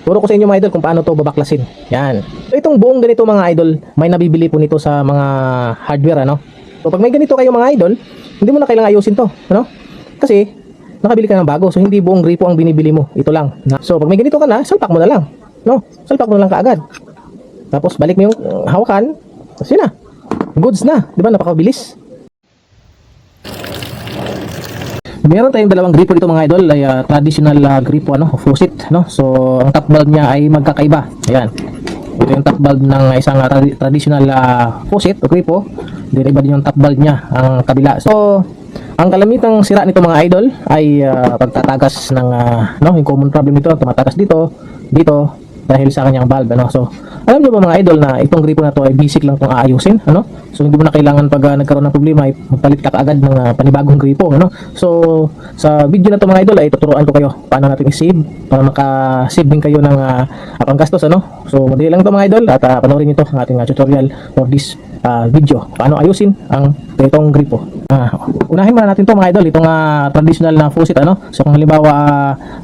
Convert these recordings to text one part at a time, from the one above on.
Turo ko sa inyo mga idol kung paano to babaklasin. Yan. So itong buong ganito mga idol, may nabibili po nito sa mga hardware ano. So pag may ganito kayo mga idol, hindi mo na kailangan ayusin to, ano? Kasi nakabili ka ng bago, so hindi buong gripo ang binibili mo. Ito lang. So pag may ganito ka na, salpak mo na lang. No? Salpak mo na lang kaagad. Tapos balik mo yung hawakan. Tapos yun na. Goods na. Di ba? Napakabilis. Meron tayong dalawang gripo dito mga idol, ay traditional gripo ano, faucet, no? So ang top valve niya ay magkakaiba. Ayan. Ito yung top valve ng isang traditional faucet o gripo. Then iba din yung top valve niya, ang kabila. So ang kalamitang sira nito mga idol ay pagtatagas ng no, yung common problem nito, tumatagas dito, dito dahil sa kanyang valve ano. So alam niyo ba mga idol na itong gripo na to ay basic lang tong aayusin ano. So hindi mo na kailangan pag nagkaroon ng problema ay magpalit ka kaagad ng panibagong gripo ano. So sa video na to mga idol ay tuturuan ko kayo paano natin i-save para maka-save din kayo ng panggastos ano. So madali lang to mga idol at panoorin niyo to ang ating tutorial for this video paano ayusin ang itong gripo. Unahin muna natin to mga idol, itong traditional na faucet ano. So kung halimbawa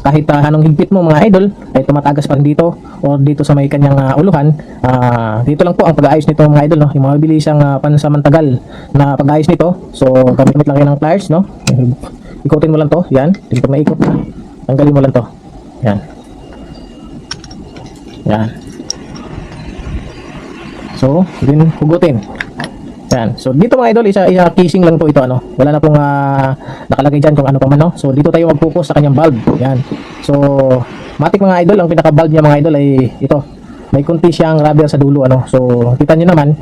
kahit anong higpit mo mga idol ay tumatagas pa rin dito or dito sa may kanyang uluhan, dito lang po ang pag-aayos nito mga idol no. Yung mga bilisang pansamantagal na pag-aayos nito. So gamit lang kayo ng pliers no. Ikutin mo lang to, yan. Dito maikot na. Tanggalin mo lang to. Yan. Yan. So, din hugutin. Yan. So dito mga idol, isa casing lang po ito ano. Wala na pong nakalagay diyan kung ano pa man no. So dito tayo mag-focus sa kanyang valve. Yan. So matik mga idol, ang pinaka-valve niya mga idol ay ito. May kunti siyang rubber sa dulo ano. So kita niyo naman,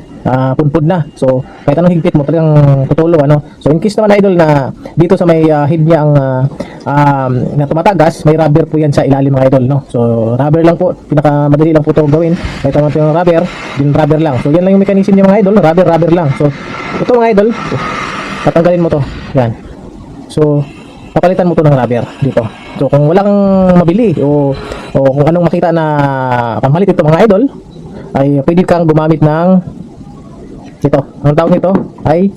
punpud na. So kahit anong higpit mo talagang tutulo ano. So in case naman idol na dito sa may head niya ang na tumatagas, may rubber po yan sa ilalim mga idol no. So rubber lang po, pinaka-madali lang po ito gawin. Kahit anong yung rubber, din rubber lang. So yan lang yung mechanism niya mga idol, rubber lang. So ito mga idol, tatanggalin mo to. Yan. So papalitan mo to ng rubber dito. So kung wala kang mabili o kung anong makita na pamalit ito mga idol, ay pwede kang gumamit ng ito. Ang tawag nito ay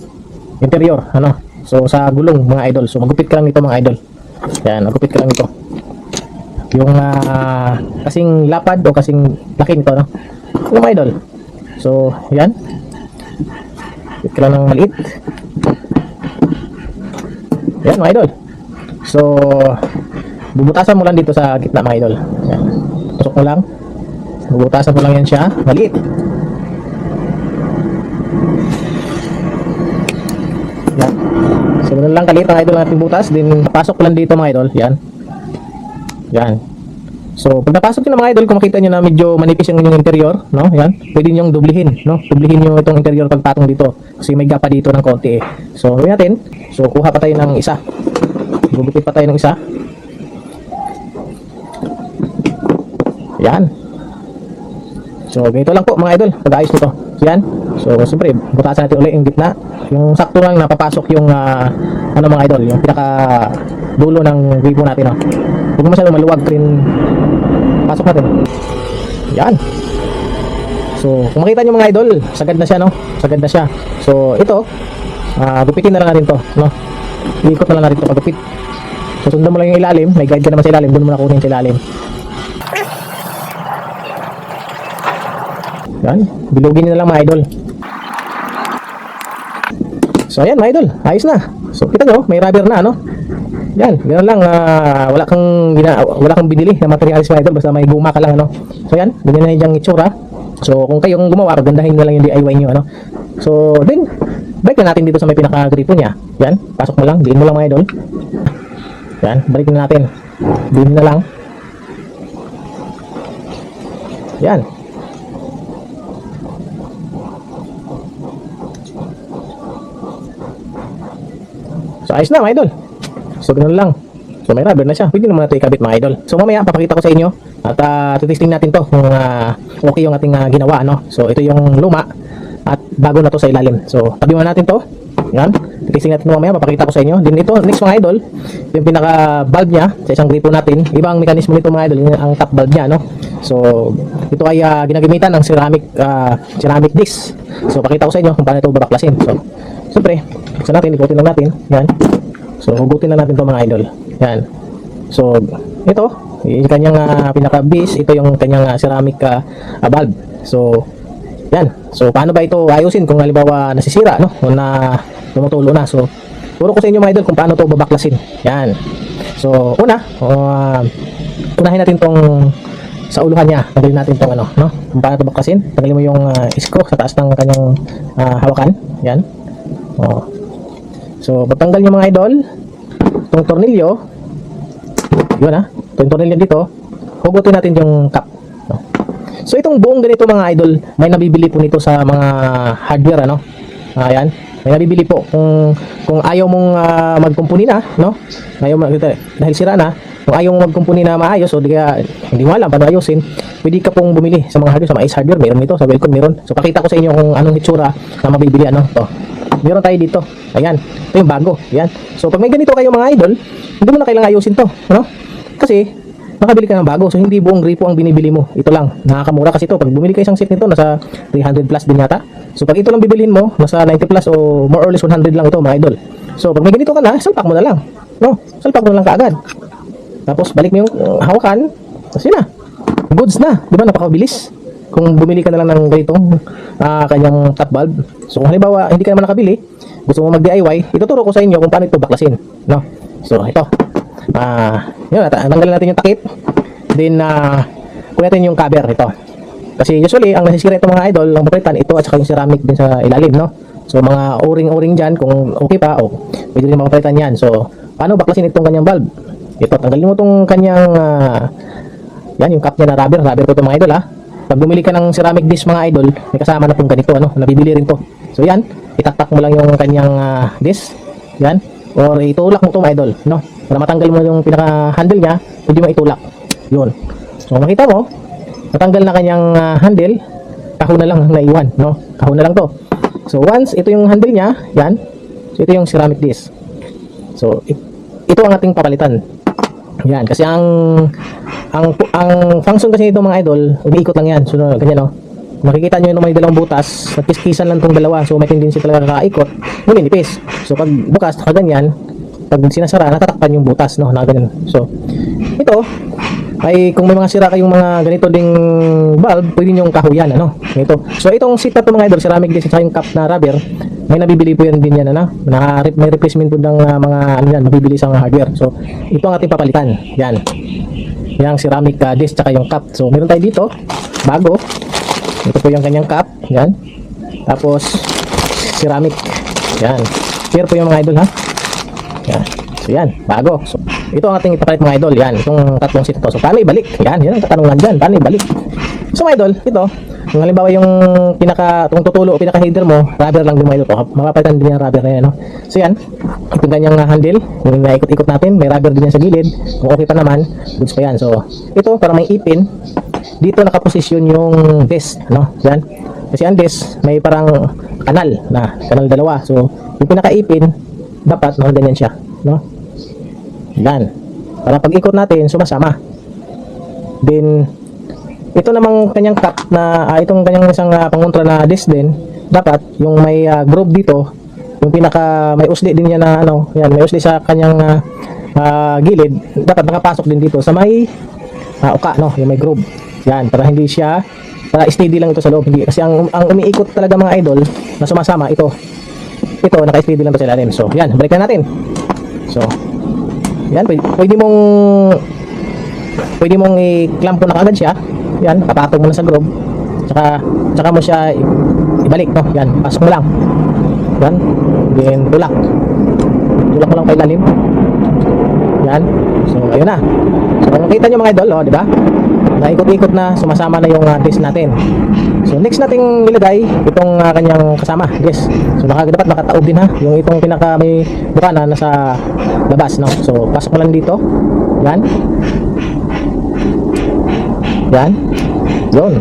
interior ano. So sa gulong mga idol. So magupit ka lang nito mga idol. Yan, magupit ka lang nito. Yung kasing lapad o kasing laki nito no. Yung mga idol. So yan. Gupit ka lang ng maliit. Yan mga idol. So bubutasan mo lang dito sa gitna mga idol. Yan. Pasok mo lang. Bubutasan mo lang yan siya. Maliit. Yan. So ganun lang kaliit mga idol ang ating butas. Then pasok lang dito mga idol. Yan. Yan. So pag napasok nyo na mga idol, kung makita nyo na medyo manipis yung inyong interior, no? Yan. Pwede nyo dublihin, no? Dublihin nyo itong interior pagpatong dito. Kasi may gapa dito ng konti eh. So gawin natin. So kuha pa tayo ng isa. Gugupit pa tayo ng isa. Yan. So ganito lang po mga idol pag-ayos nito. So yan. So siyempre butasan natin ulit yung gitna. Yung sakto lang napapasok yung ano mga idol, yung pinaka dulo ng gripo natin no. Huwag mo masyadong maluwag rin. Pasok natin. Yan. So kung makita nyo mga idol, sagad na siya no. Sagad na siya. So ito gupitin na lang natin to no. Iikot na lang natin to pagupit. So sundan mo lang yung ilalim. May guide ka naman sa ilalim. Doon mo na kunin sa ilalim. Yan, bilugin nyo na lang mga idol. So ayan mga idol, ayos na. So kita nyo, may rubber na ano. Yan, ganoon lang, wala kang binili na materials mga idol, basta may guma ka lang ano. So yan, ganyan na yung itsura. So kung kayong gumawa, gandahin nyo lang yung DIY nyo ano. So then, balik na natin dito sa may pinaka-gripo niya. Yan, pasok mo lang, diin mo lang mga idol. Yan, balik na natin. Diin na lang. Yan. So ayos na mga idol. So ganoon lang. So may rubber na siya. Pwede naman natin ikabit mga idol. So mamaya papakita ko sa inyo at testing natin to kung okay yung ating ginawa no. So ito yung luma at bago na to sa ilalim. So tabi mo natin to. Yan. Testing natin mamaya, papakita ko sa inyo. Din ito next mga idol, yung pinaka valve niya sa isang gripo natin. Ibang mekanismo nito mga idol, yung ang top valve niya no. So ito ay ginagamitan ng ceramic disc. So pakita ko sa inyo kung paano ito babaklasin. So siyempre, buksan natin, ikutin lang natin. Yan. So, hugutin lang natin ito mga idol. Yan. So, ito, yung kanyang pinaka base, ito yung kanyang ceramic valve. So yan. So paano ba ito ayusin kung halimbawa nasisira, no? O na tumutulo na. So turo ko sa inyo mga idol kung paano to babaklasin. Yan. So una, unahin natin tong sa uluhan niya. Tanggalin natin tong ano, no? Kung paano ito baklasin. Tanggalin mo yung screw sa taas ng kanyang hawakan. Yan. Oh. So pagtanggal niyo mga idol, itong tornilyo, yun itong tornilyo dito, hugutin natin yung cap. No? So itong buong ganito mga idol, may nabibili po nito sa mga hardware, ano? Ayan. May nabibili po kung ayaw mong magkumpuni na, no? Dahil sira na, kung ayaw mong magkumpuni na maayos o hindi mo alam paano ayusin, pwede ka pong bumili sa mga hardware, sa mga Ace Hardware, meron nito, sa Welcome meron. So pakita ko sa inyo kung anong hitsura na mabibili, ano? To. Meron tayo dito. Ayan. Ito yung bago. Ayan. So pag may ganito kayo mga idol, hindi mo na kailangan ayusin to, no? Kasi nakabili ka ng bago, so hindi buong gripo ang binibili mo. Ito lang, nakakamura kasi ito. Pag bumili ka isang set nito, nasa 300 plus din yata. So pag ito lang bibilhin mo, nasa 90 plus o more or less 100 lang ito mga idol. So pag may ganito ka na, salpak mo na lang, no? Salpak mo na lang kaagad. Tapos balik mo yung hawakan, tapos yun na. Goods na, di ba? Napakabilis. Kung bumili ka na lang ng ganitong kanyang top valve. So kung halimbawa hindi ka naman nakabili, gusto mo mag-DIY, ituturo ko sa inyo kung paano ito baklasin, no? So ito. Yun, tanggalin natin yung takip. Then kunin natin yung cover ito. Kasi usually ang nasisira itong mga idol, ang papalitan ito at saka yung ceramic din sa ilalim, no? So mga o-ring dyan, kung okay pa, pwede rin mapapalitan yan. So paano baklasin itong kanyang valve? Ito, tanggalin mo itong kanyang yan, yung cap niya na rubber ko ito mga idol, Pag bumili ka ng ceramic disc mga idol, may kasama na itong ganito, ano? Nabibili rin to. So yan, itaktak mo lang yung kanyang disc, yan, or itulak mo ito mga idol, no? Para matanggal mo yung pinaka handle niya, pwede mo itulak. Yun. So makita mo, natanggal na kanyang handle, kahon na lang naiwan, no? Kahon na lang to. So once ito yung handle niya, yan. So ito yung ceramic disc. So ito ang ating papalitan. Yan, kasi ang function kasi nito mga idol, umiikot lang yan. So ganyan, no? Makikita nyo yung may dalawang butas, nagkiskisan lang tong dalawa. So may tendency talaga kakaikot, numinipis. So pag bukas, nakaganyan, pag sinasara, natatakpan yung butas, no? Na ganyan. So ito ay kung may mga sira kayong mga ganito ding valve, pwede nyo kahuyan, ano? Ito. So itong seat na to mga idol, ceramic disc at yung cap na rubber, may nabibili po yan din yan, ano? May replacement po ng mga ano yan, nabibili sa mga hardware. So ito ang ating papalitan. Yan. Yung ceramic disc tsaka yung cap. So meron tayo dito, bago. Ito po yung kanyang cap. Yan. Tapos ceramic. Yan. Clear po yung mga idol, ha? Yan. So yan, bago. So ito ang ating ipapalit mga idol. Yan, itong tatlong seat to. So paano ibalik? Yan ang katanungan dyan. Paano ibalik? So mga idol, ito, kung halimbawa yung itong tutulo o pinaka-header mo, rubber lang din mga idol. Mapapalitan din yung rubber na yan, no? So yan, itong ganyang handle, yung naikot-ikot natin, may rubber din yan sa gilid. Kung okay pa naman, goods pa yan. So ito, para may ipin, dito nakaposisyon yung disc, no? Yan. Kasi ang disc, may parang kanal dalawa. So yung pinaka-ipin, dapat nakaganyan siya, no? Yan. Para pag ikot natin, sumasama. Then, ito namang kanyang cap na, itong kanyang isang pangontra na disc din, dapat yung may groove dito, yung pinaka, may usli din niya na, ano, yan, may usli sa kanyang gilid, dapat nakapasok din dito sa may uka, no, yung may groove. Yan, para hindi siya, para steady lang ito sa loob. Hindi, kasi ang umiikot talaga mga idol, na sumasama, ito, naka-steady lang ito sa ilalim. So, yan, balik na natin. So, yan, pwede mong i-clamp mo na kagad siya. Yan, papatong mo na sa groove. Tsaka mo siya ibalik, no? Yan, pasok mo lang. Yan, then tulak mo lang pa ilalim. Yan, so ayun na. So kung nakita nyo mga idol, di ba? Naikot-ikot na, sumasama na yung disc natin. So next nating ilagay itong kanyang kasama, disc. So dapat nakataob din, ha. Yung itong pinaka may buka na nasa labas, no. So pasok mo lang dito. Yan. Yan. Yun.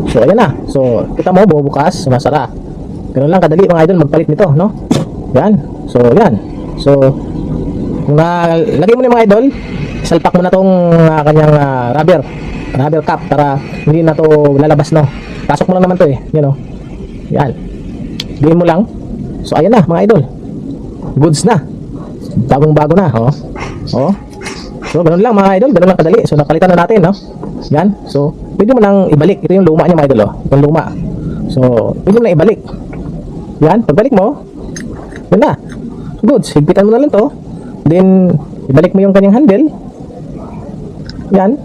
So ayan na. So kita mo bubukas, sumasara. Ganun lang kadali mga idol magpalit nito, no. Yan. So yan. So kung lagay mo na mga idol, salpak mo na tong kanyang rubber cap para hindi na to lalabas, no. Pasok mo lang naman to, yan, no. Yan. Diin mo lang. So ayan na mga idol. Goods na. Bagong bago na, oh. So, ganun lang mga idol, ganun lang kadali. So, napalitan na natin, no? Yan. So, pwede mo nang ibalik. Ito yung luma niya mga idol, oh. Yung luma. So, pwede mo nang ibalik. Yan. Pagbalik mo, yun na. Good. Higpitan mo na lang to. Then, ibalik mo yung kanyang handle. Yan.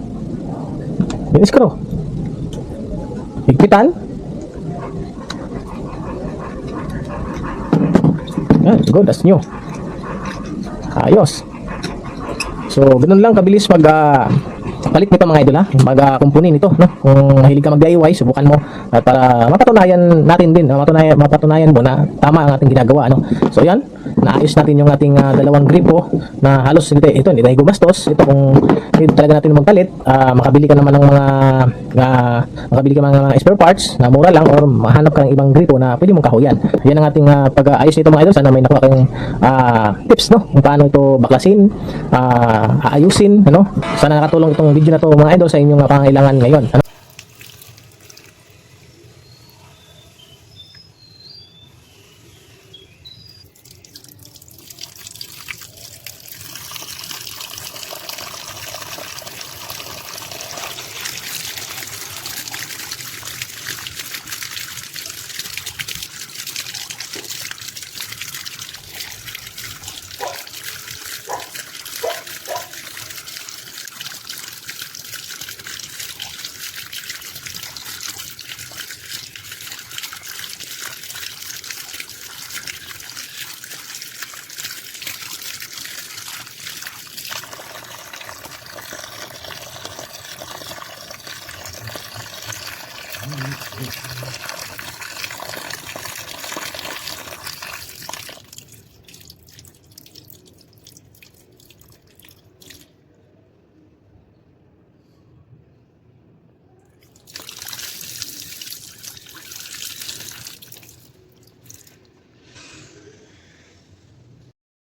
Yung screw. Higpitan. Yan. Good. That's new. Ayos. So, ganun lang kabilis palit nito mga idol ha. Mag-kumpuni nito, no? Kung mahilig ka mag-DIY, subukan mo at para mapatunayan natin din, mapatunayan mo na tama ang ating ginagawa, no? So, yan. Naayos natin yung ating dalawang gripo na halos hindi tayo gumastos. Ito kung hindi talaga natin magpalit, makabili ka naman ng mga spare parts na mura lang or mahanap ka ng ibang gripo na pwede mong kahuyan. Yan ang ating pag-aayos nito mga idol. Sana may nakuha kayong tips, no? Kung paano ito baklasin, aayusin, ano? Sana nakatulong itong video na to mga idol sa inyong pangangailangan ngayon. Ano?